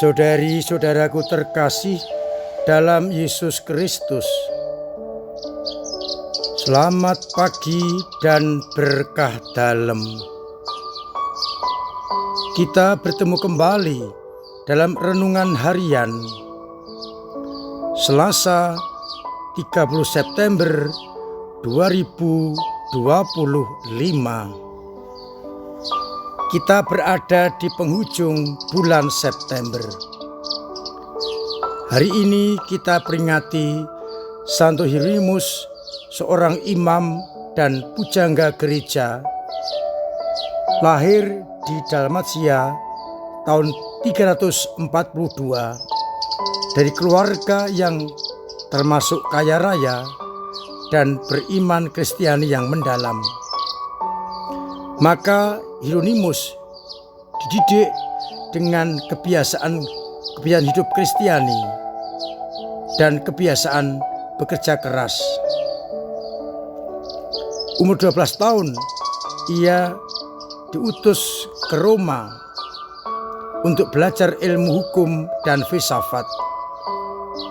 Saudari-saudaraku terkasih dalam Yesus Kristus, selamat pagi dan berkah dalam. Kita bertemu kembali dalam renungan harian Selasa 30 September 2025. Kita berada di penghujung bulan September. Hari ini kita peringati Santo Hieronymus, seorang imam dan pujangga gereja, lahir di Dalmatia tahun 342 dari keluarga yang termasuk kaya raya dan beriman Kristiani yang mendalam. Maka Hieronymus dididik dengan kebiasaan hidup Kristiani dan kebiasaan bekerja keras. Umur 12 tahun ia diutus ke Roma untuk belajar ilmu hukum dan filsafat.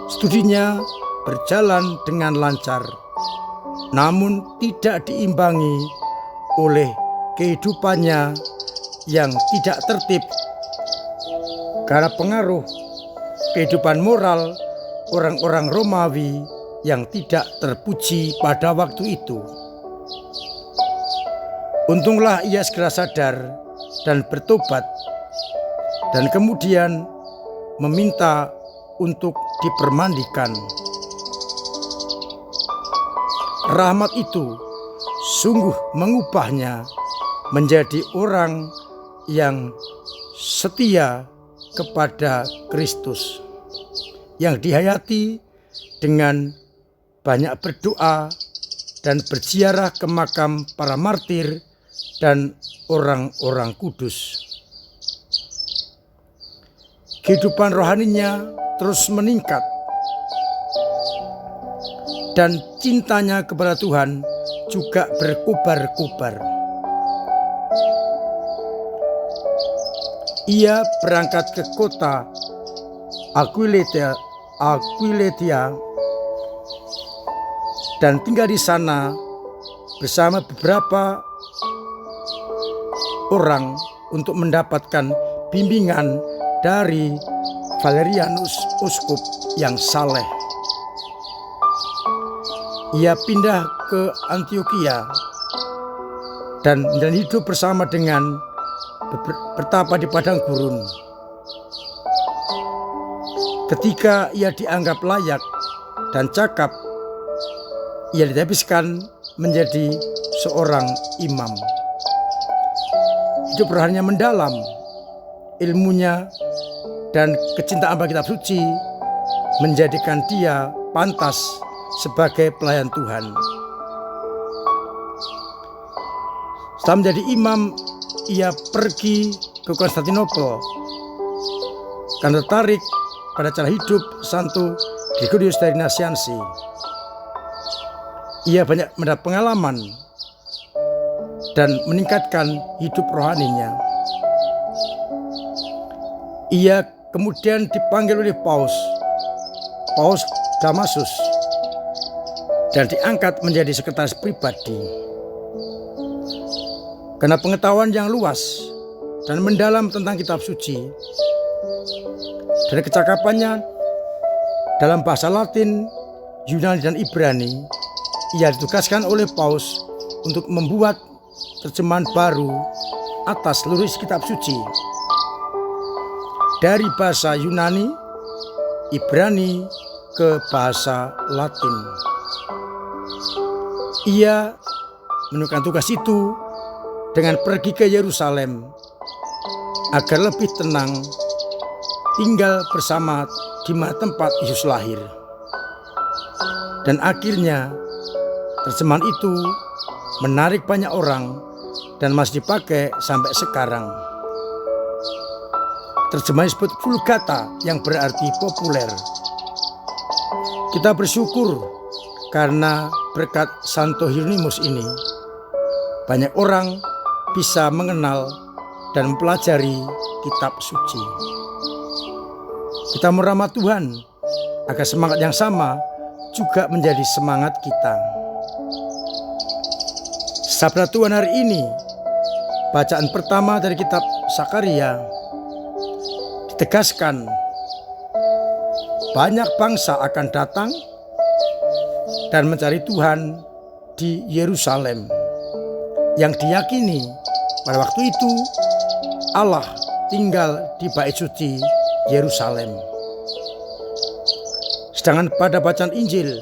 Studinya berjalan dengan lancar, namun tidak diimbangi oleh kehidupannya yang tidak tertib karena pengaruh kehidupan moral orang-orang Romawi yang tidak terpuji pada waktu itu. Untunglah ia segera sadar dan bertobat, dan kemudian meminta untuk dipermandikan. Rahmat itu sungguh mengubahnya menjadi orang yang setia kepada Kristus, yang dihayati dengan banyak berdoa dan berziarah ke makam para martir dan orang-orang kudus. Kehidupan rohaninya terus meningkat dan cintanya kepada Tuhan juga berkobar-kobar. Ia berangkat ke kota Aquileia dan tinggal di sana bersama beberapa orang untuk mendapatkan bimbingan dari Valerianus, uskup yang saleh. Ia pindah ke Antioquia dan hidup bersama dengan bertapa di padang gurun. Ketika ia dianggap layak dan cakap, ia dihabiskan menjadi seorang imam. Hidup rohaninya mendalam, ilmunya dan kecintaan bagi kitab suci menjadikan dia pantas sebagai pelayan Tuhan. Setelah menjadi imam, ia pergi ke Konstantinopel karena tertarik pada cara hidup Santo Gregorius dari Nazianzi. Ia banyak mendapat pengalaman dan meningkatkan hidup rohaninya. Ia kemudian dipanggil oleh Paus Damasus dan diangkat menjadi sekretaris pribadi. Karena pengetahuan yang luas dan mendalam tentang kitab suci dan kecakapannya dalam bahasa Latin, Yunani dan Ibrani, ia ditugaskan oleh Paus untuk membuat terjemahan baru atas seluruh isi kitab suci dari bahasa Yunani, Ibrani ke bahasa Latin. Ia menunjukkan tugas itu dengan pergi ke Yerusalem agar lebih tenang tinggal bersama di tempat Yesus lahir. Dan akhirnya terjemahan itu menarik banyak orang dan masih dipakai sampai sekarang. Terjemahan disebut Vulgata yang berarti populer. Kita bersyukur karena berkat Santo Hieronymus ini banyak orang bisa mengenal dan mempelajari kitab suci. Kita meramah Tuhan agar semangat yang sama juga menjadi semangat kita. Sabda Tuhan hari ini, bacaan pertama dari kitab Sakaria, ditegaskan banyak bangsa akan datang dan mencari Tuhan di Yerusalem, yang diyakini pada waktu itu Allah tinggal di bait suci Yerusalem. Sedangkan pada bacaan Injil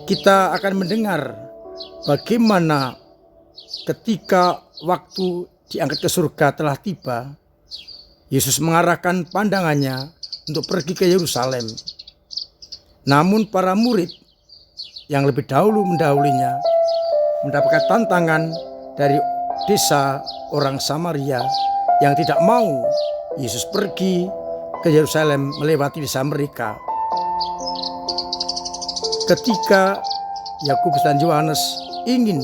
kita akan mendengar bagaimana ketika waktu diangkat ke surga telah tiba, Yesus mengarahkan pandangannya untuk pergi ke Yerusalem. Namun para murid yang lebih dahulu mendahulinya mendapatkan tantangan dari desa orang Samaria yang tidak mau Yesus pergi ke Yerusalem melewati desa mereka. Ketika Yakobus dan Yohanes ingin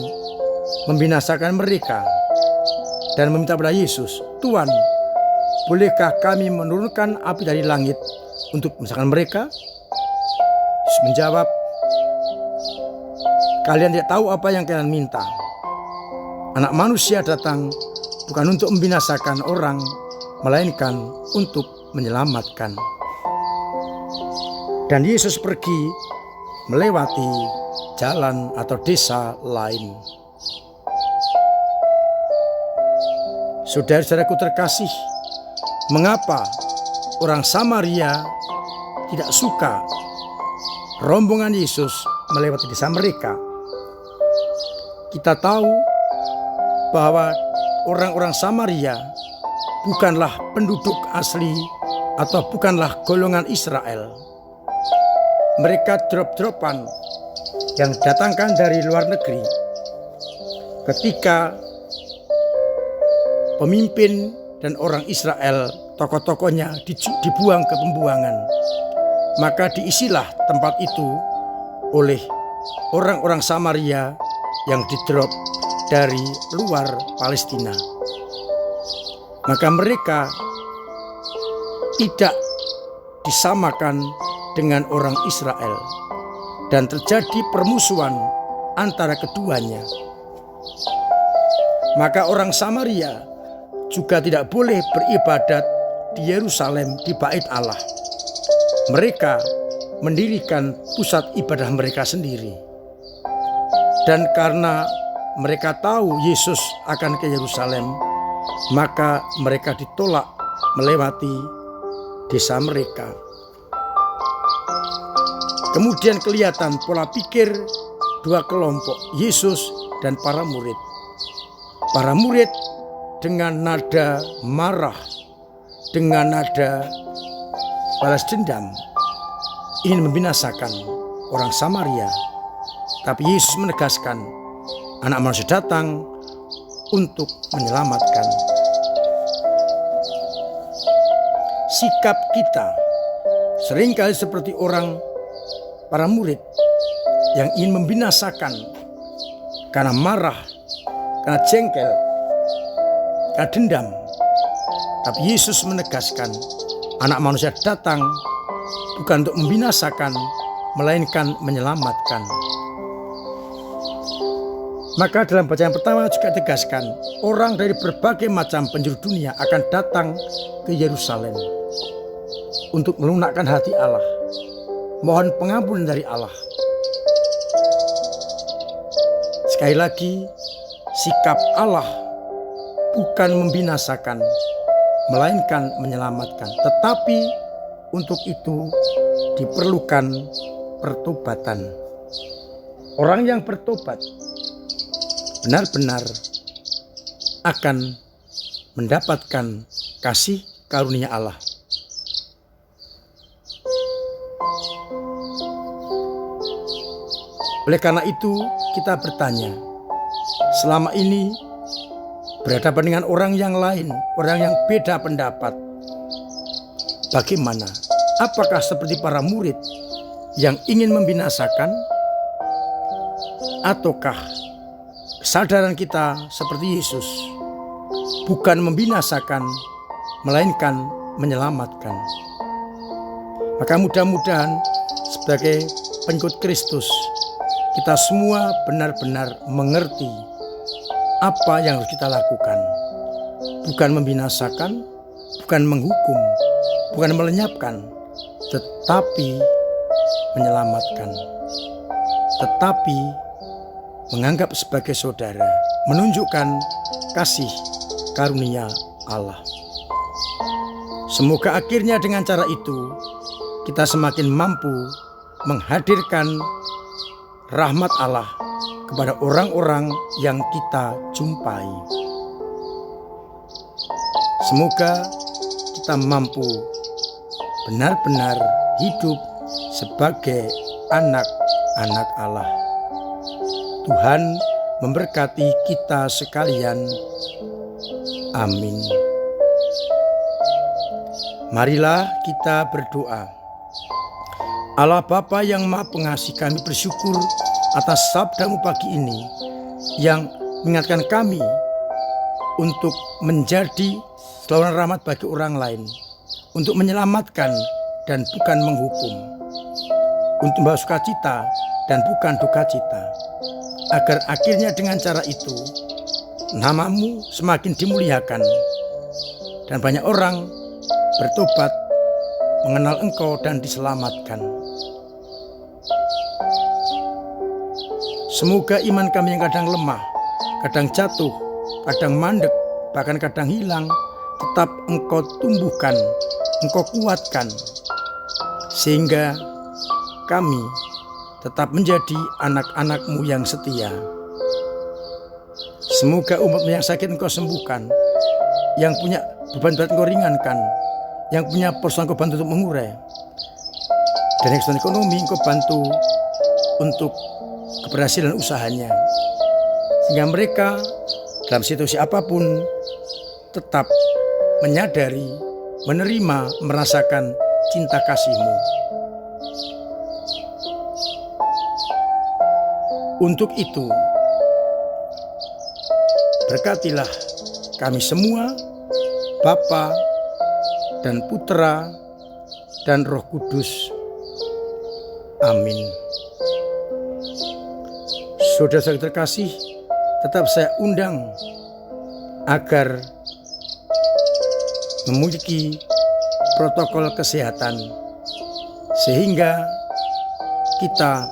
membinasakan mereka dan meminta pada Yesus, "Tuhan, bolehkah kami menurunkan api dari langit untuk membinasakan mereka?" Yesus menjawab, "Kalian tidak tahu apa yang kalian minta. Anak manusia datang bukan untuk membinasakan orang, melainkan untuk menyelamatkan." Dan Yesus pergi melewati jalan atau desa lain. Saudara-saudaraku terkasih, mengapa orang Samaria tidak suka rombongan Yesus melewati desa mereka? Kita tahu bahwa orang-orang Samaria bukanlah penduduk asli atau bukanlah golongan Israel. Mereka drop-dropan yang datangkan dari luar negeri. Ketika pemimpin dan orang Israel, tokoh-tokohnya dibuang ke pembuangan, maka diisilah tempat itu oleh orang-orang Samaria yang didrop dari luar Palestina. Maka mereka tidak disamakan dengan orang Israel dan terjadi permusuhan antara keduanya. Maka orang Samaria juga tidak boleh beribadat di Yerusalem di bait Allah. Mereka mendirikan pusat ibadah mereka sendiri. Dan karena mereka tahu Yesus akan ke Yerusalem, maka mereka ditolak melewati desa mereka. Kemudian kelihatan pola pikir dua kelompok, Yesus dan para murid. Para murid dengan nada marah, dengan nada balas dendam, ingin membinasakan orang Samaria. Tapi Yesus menegaskan, Anak Manusia datang untuk menyelamatkan. Sikap kita seringkali seperti para murid yang ingin membinasakan karena marah, karena jengkel, karena dendam. Tapi Yesus menegaskan, Anak Manusia datang bukan untuk membinasakan, melainkan menyelamatkan. Maka dalam bacaan pertama juga ditegaskan, orang dari berbagai macam penjuru dunia akan datang ke Yerusalem untuk melunakkan hati Allah, mohon pengampunan dari Allah. Sekali lagi, sikap Allah bukan membinasakan, melainkan menyelamatkan. Tetapi untuk itu diperlukan pertobatan. Orang yang bertobat benar-benar akan mendapatkan kasih karunia Allah. Oleh karena itu kita bertanya, selama ini berhadapan dengan orang yang lain, orang yang beda pendapat, bagaimana? Apakah seperti para murid yang ingin membinasakan, ataukah kesadaran kita seperti Yesus, bukan membinasakan, melainkan menyelamatkan. Maka mudah-mudahan sebagai pengikut Kristus, kita semua benar-benar mengerti apa yang harus kita lakukan. Bukan membinasakan, bukan menghukum, bukan melenyapkan, tetapi menyelamatkan. Tetapi menganggap sebagai saudara, menunjukkan kasih karunia Allah. Semoga akhirnya dengan cara itu kita semakin mampu menghadirkan rahmat Allah kepada orang-orang yang kita jumpai. Semoga kita mampu benar-benar hidup sebagai anak-anak Allah. Tuhan memberkati kita sekalian. Amin. Marilah kita berdoa. Allah Bapa yang Maha Pengasih, kami bersyukur atas sabda-Mu pagi ini yang mengingatkan kami untuk menjadi saluran rahmat bagi orang lain, untuk menyelamatkan dan bukan menghukum, untuk membawa sukacita dan bukan duka cita, agar akhirnya dengan cara itu nama-Mu semakin dimuliakan dan banyak orang bertobat, mengenal Engkau dan diselamatkan. Semoga iman kami yang kadang lemah, kadang jatuh, kadang mandek, bahkan kadang hilang, tetap Engkau tumbuhkan, Engkau kuatkan, sehingga kami tetap menjadi anak-anak-Mu yang setia. Semoga umat-Mu yang sakit Engkau sembuhkan, yang punya beban berat Engkau ringankan, yang punya persoalan Engkau bantu untuk mengurai, dan yang kesulitan ekonomi Engkau bantu untuk keberhasilan usahanya, sehingga mereka dalam situasi apapun tetap menyadari, menerima, merasakan cinta kasih-Mu. Untuk itu, berkatilah kami semua, Bapa dan Putra dan Roh Kudus. Amin. Saudara-saudara terkasih, tetap saya undang agar memiliki protokol kesehatan sehingga kita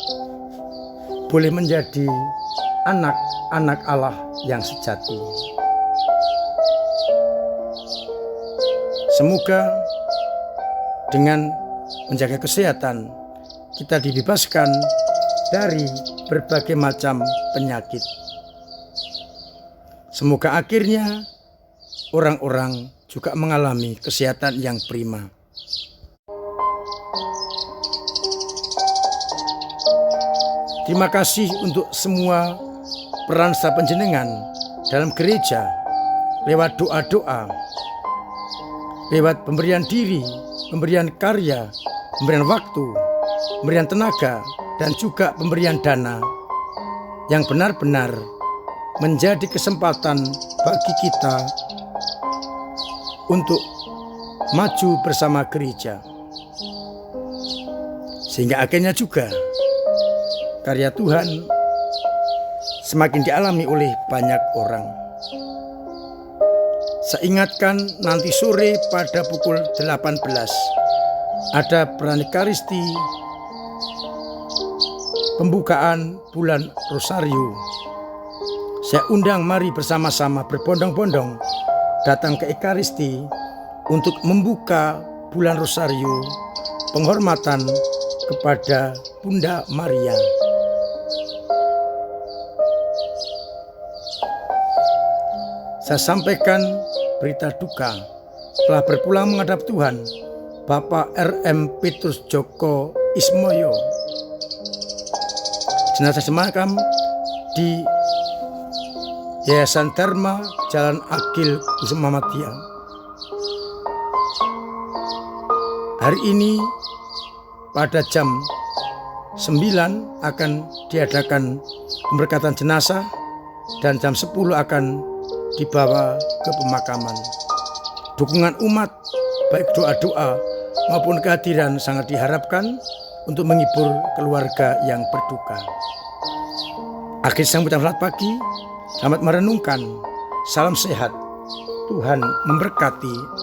boleh menjadi anak-anak Allah yang sejati. Semoga dengan menjaga kesehatan kita dibebaskan dari berbagai macam penyakit. Semoga akhirnya orang-orang juga mengalami kesehatan yang prima. Terima kasih untuk semua peran serta panjenengan dalam gereja, lewat doa-doa, lewat pemberian diri, pemberian karya, pemberian waktu, pemberian tenaga, dan juga pemberian dana yang benar-benar menjadi kesempatan bagi kita untuk maju bersama gereja. Sehingga akhirnya juga karya Tuhan semakin dialami oleh banyak orang. Saya ingatkan nanti sore pada pukul 18 ada Pranekaristi pembukaan bulan Rosario. Saya undang, mari bersama-sama berbondong-bondong datang ke Ekaristi untuk membuka bulan Rosario, penghormatan kepada Bunda Maria. Saya sampaikan berita duka telah berpulang menghadap Tuhan Bapak R.M. Petrus Joko Ismoyo. Jenazah semakam di Yayasan Dharma Jalan Agil Kusuma Muhammadiyah. Hari ini pada jam 9 akan diadakan pemberkatan jenazah dan jam 10 akan dibawa ke pemakaman. Dukungan umat baik doa-doa maupun kehadiran sangat diharapkan untuk menghibur keluarga yang berduka. Akhir sambutan selamat pagi, selamat merenungkan, salam sehat, Tuhan memberkati.